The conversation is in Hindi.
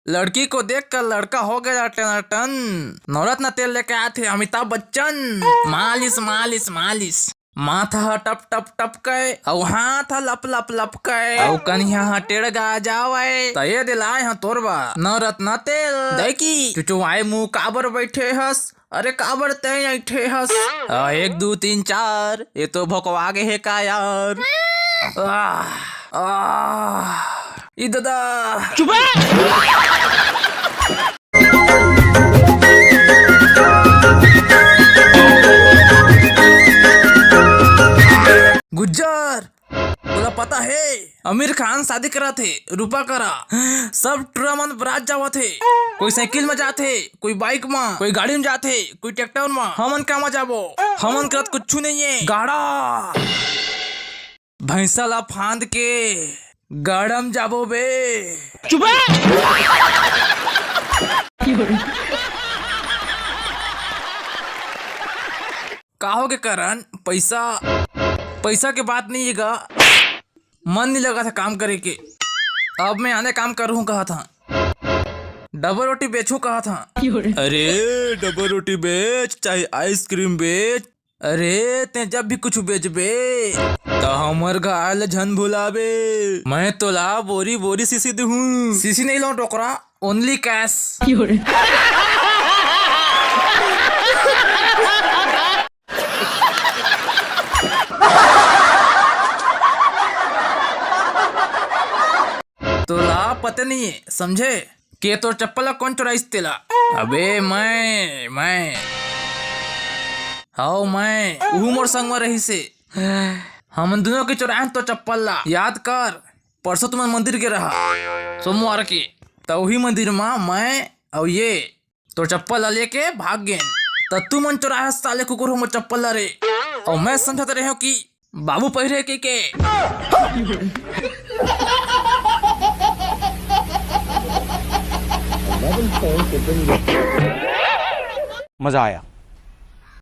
लड़की को देखकर लड़का हो गया टनाटन। नवरत्न तेल लेके आए थे अमिताभ बच्चन। मालिश मालिश मालिश, माथा टप टप टप के और हाथ लप लप लप के और कन्या टेढ़ गा जावे तो ये दिलाए हैं तोरबा नवरत्न तेल। देखी चुचुआए मुंह काबर बैठे हस, अरे काबर ते ऐठे हस। 1 2 3 4 ये तो भोकवा गे है का यार। ई दादा चुप गुज्जर, बोला पता है आमिर खान शादी करा थे, रूपा करा सब ट्रमन बरात जावा थे। कोई साइकिल में जाते, कोई बाइक में, कोई गाड़ी में जाते, कोई ट्रैक्टर में। हमन का में जाबो, हमन करत कुछ नहीं है। गाड़ा भैंसा ला फांद के गाड़म जाबो बे। चुप काहो के कारण पैसा के बात नहीं है गा। मन नहीं लगा था काम करे के, अब मैं आने काम करूँ कहा था। डबल रोटी बेचूं कहा था। अरे डबल रोटी बेच चाहे आइसक्रीम बेच, अरे ते जब भी कुछ बेच बे तो हमर गाल झन भुलाबे। मैं तो ला बोरी बोरी सीसी दूँ, सीसी नहीं लो टोकरा, ओनली कैश। तो ला पता नहीं है समझे के तो चप्पल कौन चुराइस तेला। अबे मैं हाउ मैं वो मोर संग में रही से हम दोनों के चुराए तो चप्पल ला। याद कर परसों तुम मंदिर के रहा सोमवार के, तो वही मंदिर में मैं और ये तो चप्पल ला लेके भाग गए। तो तू मन चुराए साले कुकुर हो चप्पल ला रे, और मैं समझते रहे हो कि बाबू पहिरे के मजा आया।